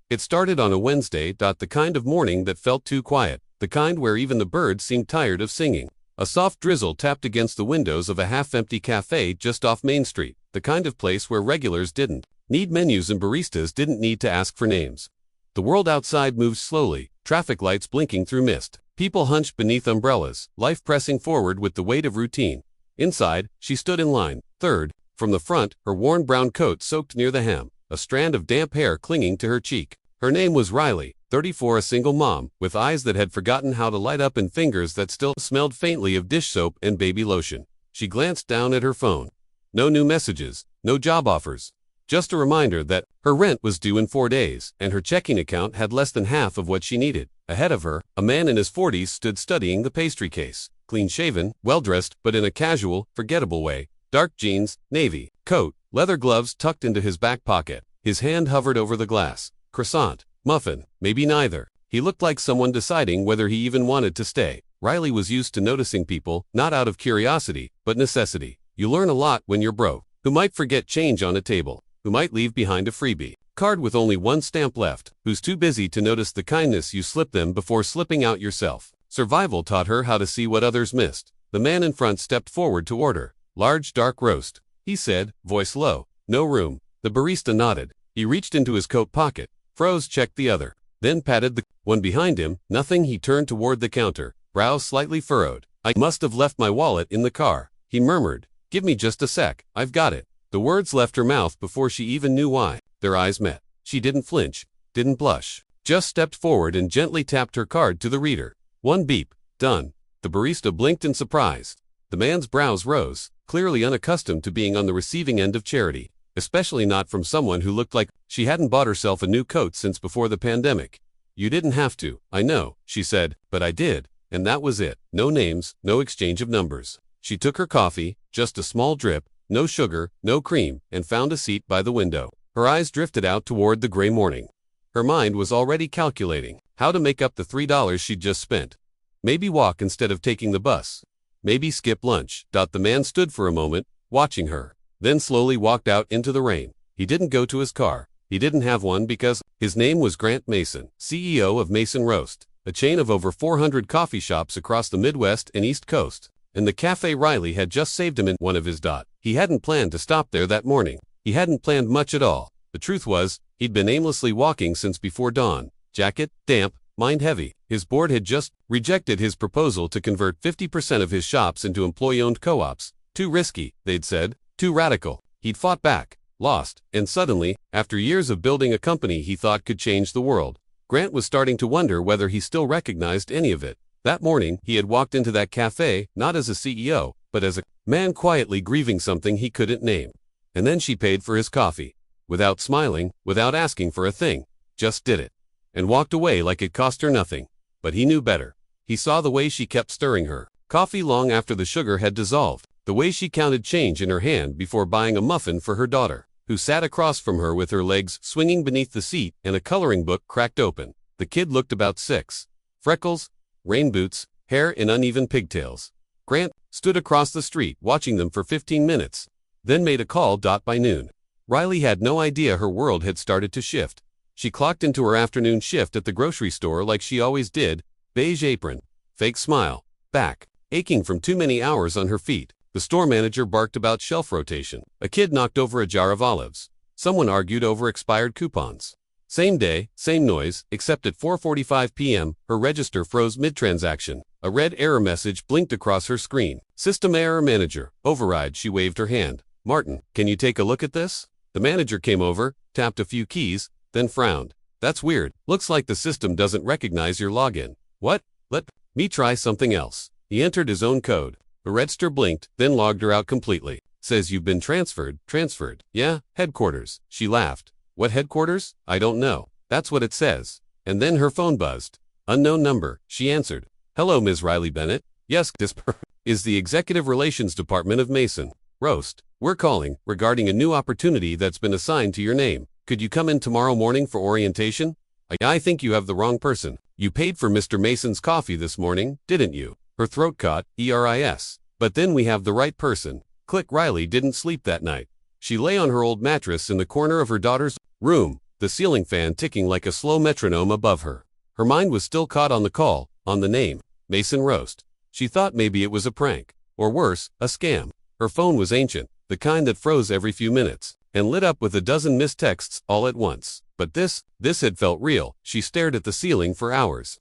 It started on a Wednesday. The kind of morning that felt too quiet, the kind where even the birds seemed tired of singing. A soft drizzle tapped against the windows of a half-empty cafe just off Main Street, the kind of place where regulars didn't need menus and baristas didn't need to ask for names. The world outside moved slowly, traffic lights blinking through mist. People hunched beneath umbrellas, life pressing forward with the weight of routine. Inside, she stood in line, third, from the front, her worn brown coat soaked near the hem, a strand of damp hair clinging to her cheek. Her name was Riley, 34, a single mom, with eyes that had forgotten how to light up and fingers that still smelled faintly of dish soap and baby lotion. She glanced down at her phone. No new messages, no job offers. Just a reminder that her rent was due in 4 days, and her checking account had less than half of what she needed. Ahead of her, a man in his 40s stood studying the pastry case. Clean-shaven, well-dressed, but in a casual, forgettable way. Dark jeans, navy coat, leather gloves tucked into his back pocket. His hand hovered over the glass. Croissant, muffin, maybe neither. He looked like someone deciding whether he even wanted to stay. Riley was used to noticing people, not out of curiosity, but necessity. You learn a lot when you're broke. Who might forget change on a table? Who might leave behind a freebie card with only one stamp left? Who's too busy to notice the kindness you slip them before slipping out yourself? Survival taught her how to see what others missed. The man in front stepped forward to order. Large dark roast, he said, voice low. No room. The barista nodded. He reached into his coat pocket, froze, checked the other, then patted the one behind him. Nothing. He turned toward the counter, brows slightly furrowed. I must have left my wallet in the car, he murmured. Give me just a sec, I've got it. The words left her mouth before she even knew why. Their eyes met. She didn't flinch, didn't blush, just stepped forward and gently tapped her card to the reader. One beep. Done. The barista blinked in surprise. The man's brows rose, clearly unaccustomed to being on the receiving end of charity, especially not from someone who looked like she hadn't bought herself a new coat since before the pandemic. You didn't have to, I know, she said, but I did, and that was it. No names, no exchange of numbers. She took her coffee, just a small drip, no sugar, no cream, and found a seat by the window. Her eyes drifted out toward the gray morning. Her mind was already calculating how to make up the $3 she'd just spent. Maybe walk instead of taking the bus. Maybe skip lunch. The man stood for a moment, watching her, then slowly walked out into the rain. He didn't go to his car. He didn't have one because his name was Grant Mason, CEO of Mason Roast, a chain of over 400 coffee shops across the Midwest and East Coast. And the cafe Riley had just saved him in one of his. He hadn't planned to stop there that morning. He hadn't planned much at all. The truth was, he'd been aimlessly walking since before dawn. Jacket, damp, mind heavy. His board had just rejected his proposal to convert 50% of his shops into employee-owned co-ops. Too risky, they'd said. Too radical. He'd fought back, lost, and suddenly, after years of building a company he thought could change the world, Grant was starting to wonder whether he still recognized any of it. That morning, he had walked into that cafe, not as a CEO, but as a man quietly grieving something he couldn't name. And then she paid for his coffee. Without smiling, without asking for a thing. Just did it. And walked away like it cost her nothing. But he knew better. He saw the way she kept stirring her coffee long after the sugar had dissolved. The way she counted change in her hand before buying a muffin for her daughter, who sat across from her with her legs swinging beneath the seat and a coloring book cracked open. The kid looked about 6. Freckles, rain boots, hair in uneven pigtails. Grant stood across the street watching them for 15 minutes, then made a call. By noon, Riley had no idea her world had started to shift. She clocked into her afternoon shift at the grocery store like she always did, beige apron, fake smile, back aching from too many hours on her feet. The store manager barked about shelf rotation. A kid knocked over a jar of olives. Someone argued over expired coupons. Same day, same noise, except at 4:45 p.m., her register froze mid-transaction. A red error message blinked across her screen. System error manager, override. She waved her hand. Martin, can you take a look at this? The manager came over, tapped a few keys, then frowned. That's weird. Looks like the system doesn't recognize your login. What? Let me try something else. He entered his own code. The register blinked, then logged her out completely. Says you've been transferred. Transferred. Yeah, headquarters. She laughed. What headquarters? I don't know. That's what it says. And then her phone buzzed. Unknown number. She answered. Hello, Ms. Riley Bennett. Yes, this is the Executive Relations Department of Mason Roast. We're calling regarding a new opportunity that's been assigned to your name. Could you come in tomorrow morning for orientation? I think you have the wrong person. You paid for Mr. Mason's coffee this morning, didn't you? Her throat caught, ERIS. But then we have the right person. Click. Riley didn't sleep that night. She lay on her old mattress in the corner of her daughter's room, the ceiling fan ticking like a slow metronome above her. Her mind was still caught on the call, on the name, Mason Roast. She thought maybe it was a prank, or worse, a scam. Her phone was ancient, the kind that froze every few minutes, and lit up with a dozen missed texts all at once. But this had felt real. She stared at the ceiling for hours.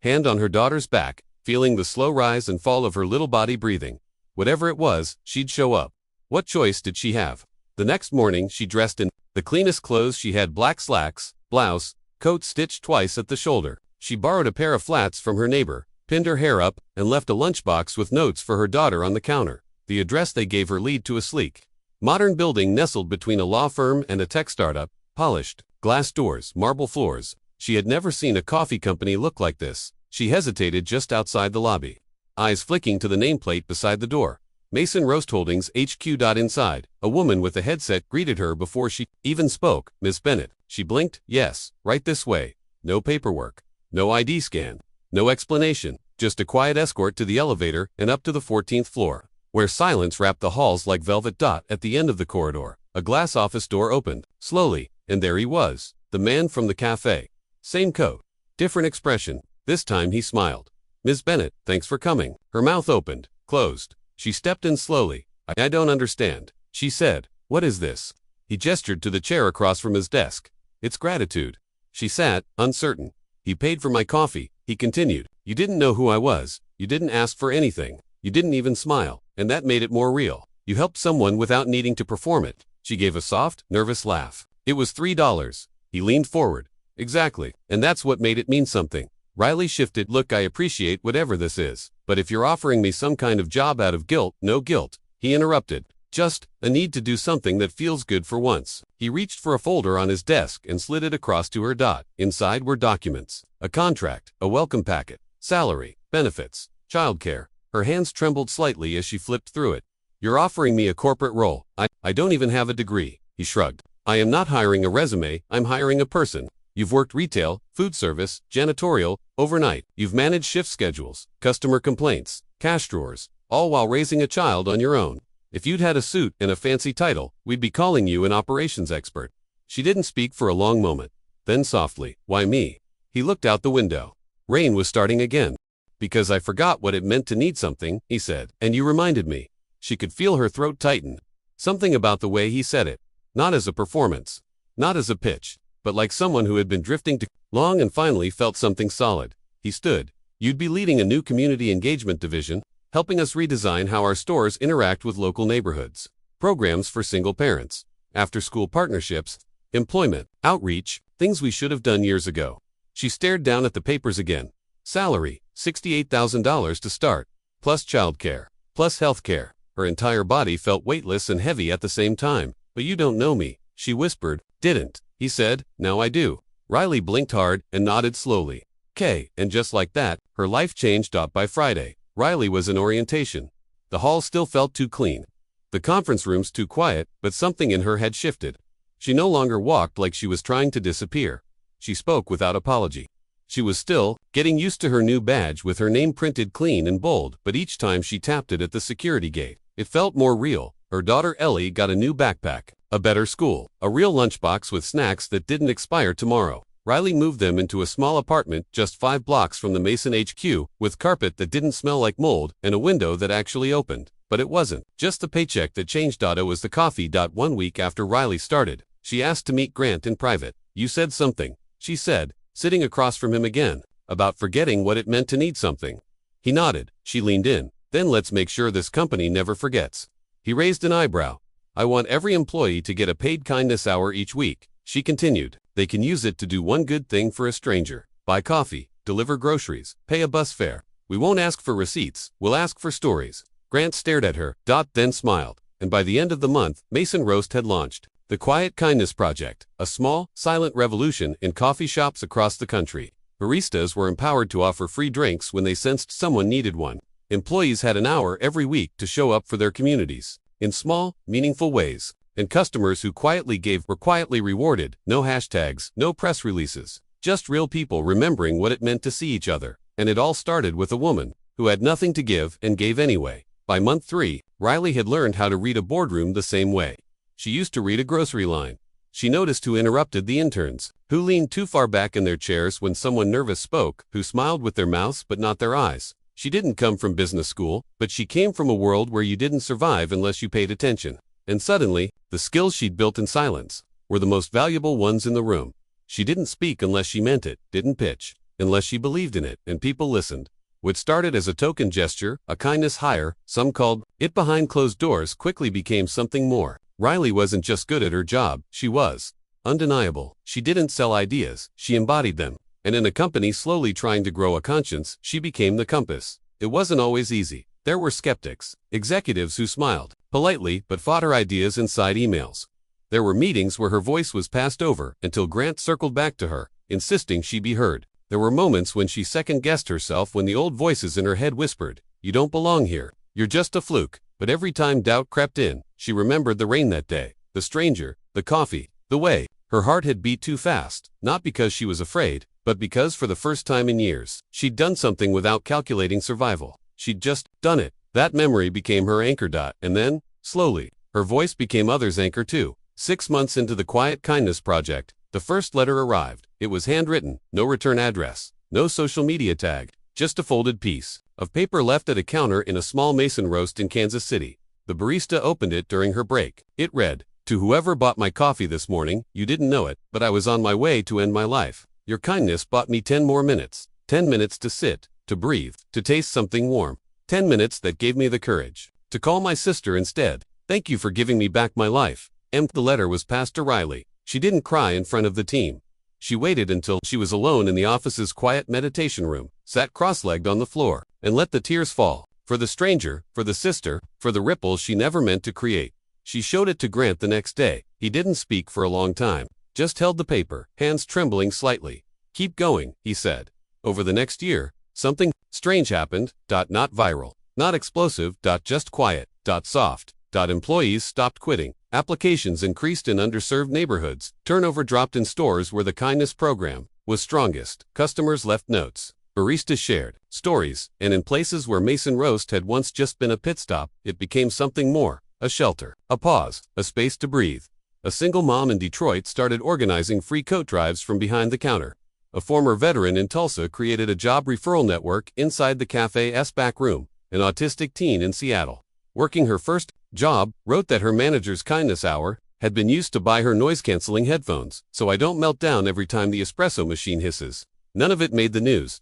Hand on her daughter's back, feeling the slow rise and fall of her little body breathing. Whatever it was, she'd show up. What choice did she have? The next morning, she dressed in the cleanest clothes she had: black slacks, blouse, coat stitched twice at the shoulder. She borrowed a pair of flats from her neighbor, pinned her hair up, and left a lunchbox with notes for her daughter on the counter. The address they gave her led to a sleek, modern building nestled between a law firm and a tech startup. Polished glass doors, marble floors. She had never seen a coffee company look like this. She hesitated just outside the lobby, eyes flicking to the nameplate beside the door. Mason Roast Holdings HQ. Inside, a woman with a headset greeted her before she even spoke. "Miss Bennett." She blinked. "Yes, right this way." No paperwork, no ID scan, no explanation, just a quiet escort to the elevator and up to the 14th floor, where silence wrapped the halls like velvet. At the end of the corridor, a glass office door opened, slowly, and there he was, the man from the café. Same coat, different expression. This time he smiled. "Ms. Bennett, thanks for coming." Her mouth opened, closed. She stepped in slowly. I don't understand," she said. "What is this?" He gestured to the chair across from his desk. "It's gratitude." She sat, uncertain. "He paid for my coffee," he continued. "You didn't know who I was. You didn't ask for anything. You didn't even smile, and that made it more real. You helped someone without needing to perform it." She gave a soft, nervous laugh. "It was $3. He leaned forward. "Exactly, and that's what made it mean something." Riley shifted. "Look, I appreciate whatever this is, but if you're offering me some kind of job out of guilt." "No guilt," he interrupted. "Just a need to do something that feels good for once." He reached for a folder on his desk and slid it across to her. Inside were documents, a contract, a welcome packet, salary, benefits, childcare. Her hands trembled slightly as she flipped through it. "You're offering me a corporate role. I don't even have a degree," he shrugged. "I am not hiring a resume, I'm hiring a person. You've worked retail, food service, janitorial, overnight. You've managed shift schedules, customer complaints, cash drawers, all while raising a child on your own. If you'd had a suit and a fancy title, we'd be calling you an operations expert." She didn't speak for a long moment. Then softly, "Why me?" He looked out the window. Rain was starting again. "Because I forgot what it meant to need something," he said. "And you reminded me." She could feel her throat tighten. Something about the way he said it. Not as a performance. Not as a pitch. But like someone who had been drifting too long and finally felt something solid. He stood. "You'd be leading a new community engagement division, helping us redesign how our stores interact with local neighborhoods. Programs for single parents, after-school partnerships, employment, outreach, things we should have done years ago." She stared down at the papers again. Salary, $68,000 to start, plus childcare, plus healthcare. Her entire body felt weightless and heavy at the same time. "But you don't know me," she whispered. "Didn't," he said. "Now I do." Riley blinked hard and nodded slowly. "'Kay," and just like that, her life changed. By Friday, Riley was in orientation. The hall still felt too clean. The conference rooms too quiet, but something in her had shifted. She no longer walked like she was trying to disappear. She spoke without apology. She was still getting used to her new badge with her name printed clean and bold, but each time she tapped it at the security gate, it felt more real. Her daughter Ellie got a new backpack, a better school, a real lunchbox with snacks that didn't expire tomorrow. Riley moved them into a small apartment just 5 blocks from the Mason HQ, with carpet that didn't smell like mold and a window that actually opened. But it wasn't just the paycheck that changed. It was the coffee. 1 week after Riley started, she asked to meet Grant in private. "You said something," she said, sitting across from him again, "about forgetting what it meant to need something." He nodded. She leaned in. "Then let's make sure this company never forgets." He raised an eyebrow. "I want every employee to get a paid kindness hour each week," she continued. "They can use it to do one good thing for a stranger. Buy coffee, deliver groceries, pay a bus fare. We won't ask for receipts, we'll ask for stories." Grant stared at her, then smiled. And by the end of the month, Mason Roast had launched the Quiet Kindness Project, a small, silent revolution in coffee shops across the country. Baristas were empowered to offer free drinks when they sensed someone needed one. Employees had an hour every week to show up for their communities in small, meaningful ways. And customers who quietly gave were quietly rewarded. No hashtags, no press releases. Just real people remembering what it meant to see each other. And it all started with a woman who had nothing to give and gave anyway. By month 3, Riley had learned how to read a boardroom the same way she used to read a grocery line. She noticed who interrupted the interns, who leaned too far back in their chairs when someone nervous spoke, who smiled with their mouths but not their eyes. She didn't come from business school, but she came from a world where you didn't survive unless you paid attention. And suddenly, the skills she'd built in silence were the most valuable ones in the room. She didn't speak unless she meant it, didn't pitch unless she believed in it, and people listened. What started as a token gesture, a kindness hire, some called it behind closed doors, quickly became something more. Riley wasn't just good at her job, she was undeniable. She didn't sell ideas, she embodied them. And in a company slowly trying to grow a conscience, she became the compass. It wasn't always easy. There were skeptics, executives who smiled politely but fought her ideas inside emails. There were meetings where her voice was passed over until Grant circled back to her, insisting she be heard. There were moments when she second-guessed herself, when the old voices in her head whispered, "You don't belong here. You're just a fluke." But every time doubt crept in, she remembered the rain that day, the stranger, the coffee, the way her heart had beat too fast, not because she was afraid, but because for the first time in years, she'd done something without calculating survival. She'd just done it. That memory became her anchor. And then, slowly, her voice became others' anchor too. 6 months into the Quiet Kindness Project, the first letter arrived. It was handwritten, no return address, no social media tag, just a folded piece of paper left at a counter in a small Mason roast in Kansas City. The barista opened it during her break. It read, "To whoever bought my coffee this morning, you didn't know it, but I was on my way to end my life. Your kindness bought me 10 more minutes. 10 minutes to sit, to breathe, to taste something warm. 10 minutes that gave me the courage to call my sister instead. Thank you for giving me back my life." The letter was passed to Riley. She didn't cry in front of the team. She waited until she was alone in the office's quiet meditation room, sat cross-legged on the floor, and let the tears fall. For the stranger, for the sister, for the ripple she never meant to create. She showed it to Grant the next day. He didn't speak for a long time, just held the paper, hands trembling slightly. "Keep going," he said. Over the next year, something strange happened. Not viral, not explosive. Just quiet. Soft. Employees stopped quitting. Applications increased in underserved neighborhoods. Turnover dropped in stores where the kindness program was strongest. Customers left notes. Baristas shared stories. And in places where Mason Roast had once just been a pit stop, it became something more. A shelter. A pause. A space to breathe. A single mom in Detroit started organizing free coat drives from behind the counter. A former veteran in Tulsa created a job referral network inside the café's back room. An autistic teen in Seattle, working her first job, wrote that her manager's kindness hour had been used to buy her noise-canceling headphones, so I don't melt down every time the espresso machine hisses. None of it made the news.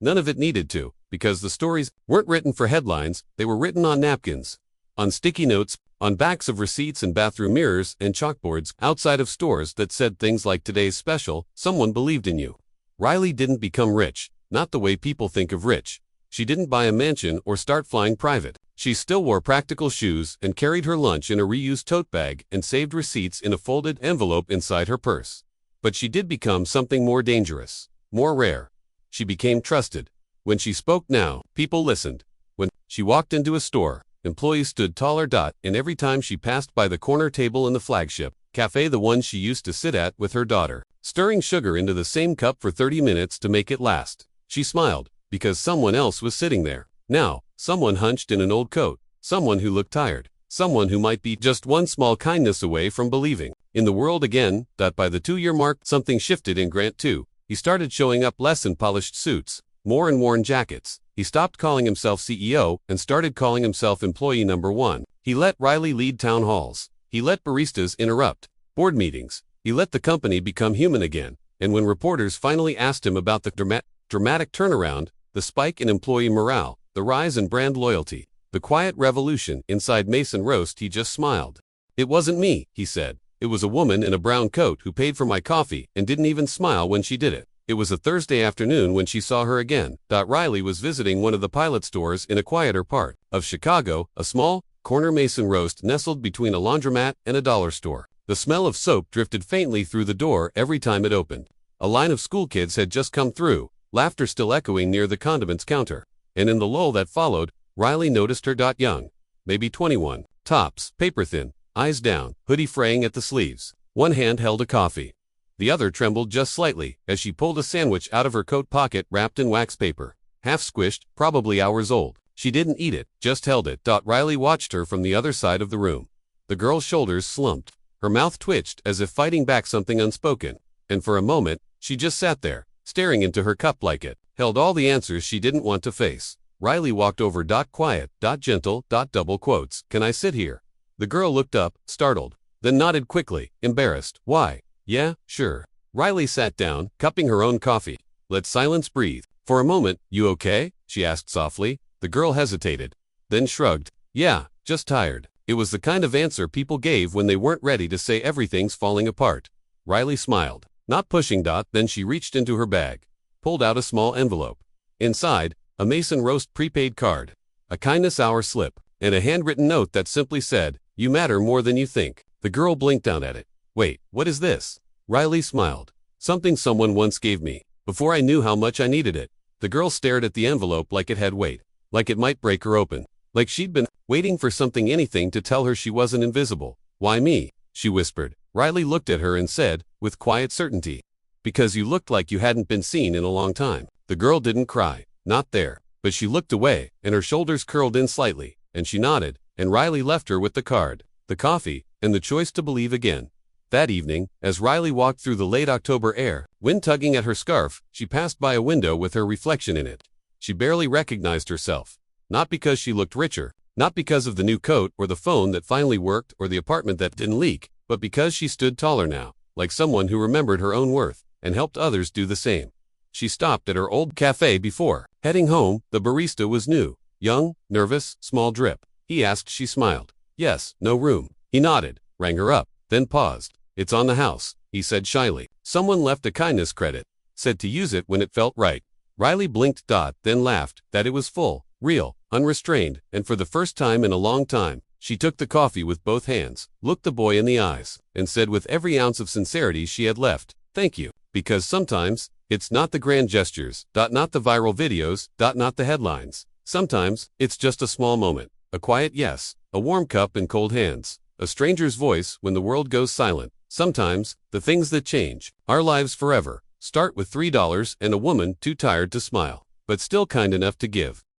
None of it needed to, because the stories weren't written for headlines, they were written on napkins, on sticky notes, on backs of receipts and bathroom mirrors and chalkboards outside of stores that said things like "Today's special, someone believed in you." Riley didn't become rich, not the way people think of rich. She didn't buy a mansion or start flying private. She still wore practical shoes and carried her lunch in a reused tote bag and saved receipts in a folded envelope inside her purse. But she did become something more dangerous, more rare. She became trusted. When she spoke now, people listened. When she walked into a store, employees stood taller. And every time she passed by the corner table in the flagship café, the one she used to sit at with her daughter, stirring sugar into the same cup for 30 minutes to make it last, she smiled, because someone else was sitting there. Now, someone hunched in an old coat, someone who looked tired, someone who might be just one small kindness away from believing in the world again. By the 2-year mark, something shifted in Grant too. He started showing up less in polished suits, more in worn jackets. He stopped calling himself CEO and started calling himself employee number 1. He let Riley lead town halls. He let baristas interrupt board meetings. He let the company become human again. And when reporters finally asked him about the dramatic turnaround, the spike in employee morale, the rise in brand loyalty, the quiet revolution inside Mason Roast, he just smiled. "It wasn't me," he said. "It was a woman in a brown coat who paid for my coffee and didn't even smile when she did it." It was a Thursday afternoon when she saw her again. Riley was visiting one of the pilot stores in a quieter part of Chicago, a small, corner Mason Roast nestled between a laundromat and a dollar store. The smell of soap drifted faintly through the door every time it opened. A line of school kids had just come through, laughter still echoing near the condiments counter. And in the lull that followed, Riley noticed her. Young, maybe 21, tops, paper-thin, eyes down, hoodie fraying at the sleeves. One hand held a coffee. The other trembled just slightly as she pulled a sandwich out of her coat pocket wrapped in wax paper. Half squished, probably hours old. She didn't eat it, just held it. Riley watched her from the other side of the room. The girl's shoulders slumped. Her mouth twitched as if fighting back something unspoken. And for a moment, she just sat there, staring into her cup like it held all the answers she didn't want to face. Riley walked over. Quiet, gentle, double quotes. Can I sit here? The girl looked up, startled, then nodded quickly, embarrassed. Why? Yeah, sure. Riley sat down, cupping her own coffee. Let silence breathe. For a moment, you okay? She asked softly. The girl hesitated, then shrugged. Yeah, just tired. It was the kind of answer people gave when they weren't ready to say everything's falling apart. Riley smiled, not pushing. Then she reached into her bag, pulled out a small envelope. Inside, a Mason Roast prepaid card, a kindness hour slip, and a handwritten note that simply said, "You matter more than you think." The girl blinked down at it. Wait, what is this? Riley smiled. Something someone once gave me, before I knew how much I needed it. The girl stared at the envelope like it had weight, like it might break her open, like she'd been waiting for anything to tell her she wasn't invisible. Why me? She whispered. Riley looked at her and said, with quiet certainty, because you looked like you hadn't been seen in a long time. The girl didn't cry, not there, but she looked away, and her shoulders curled in slightly, and she nodded, and Riley left her with the card, the coffee, and the choice to believe again. That evening, as Riley walked through the late October air, wind tugging at her scarf, she passed by a window with her reflection in it. She barely recognized herself. Not because she looked richer, not because of the new coat or the phone that finally worked or the apartment that didn't leak, but because she stood taller now, like someone who remembered her own worth and helped others do the same. She stopped at her old café before heading home. The barista was new, young, nervous, small drip. He asked. She smiled. Yes, no room. He nodded, rang her up, then paused. It's on the house, he said shyly. Someone left a kindness credit, said to use it when it felt right. Riley blinked. Then laughed, that it was full, real, unrestrained, and for the first time in a long time, she took the coffee with both hands, looked the boy in the eyes, and said with every ounce of sincerity she had left, thank you, because sometimes, it's not the grand gestures, not the viral videos, not the headlines. Sometimes, it's just a small moment, a quiet yes, a warm cup and cold hands, a stranger's voice when the world goes silent. Sometimes, the things that change our lives forever start with $3 and a woman too tired to smile, but still kind enough to give.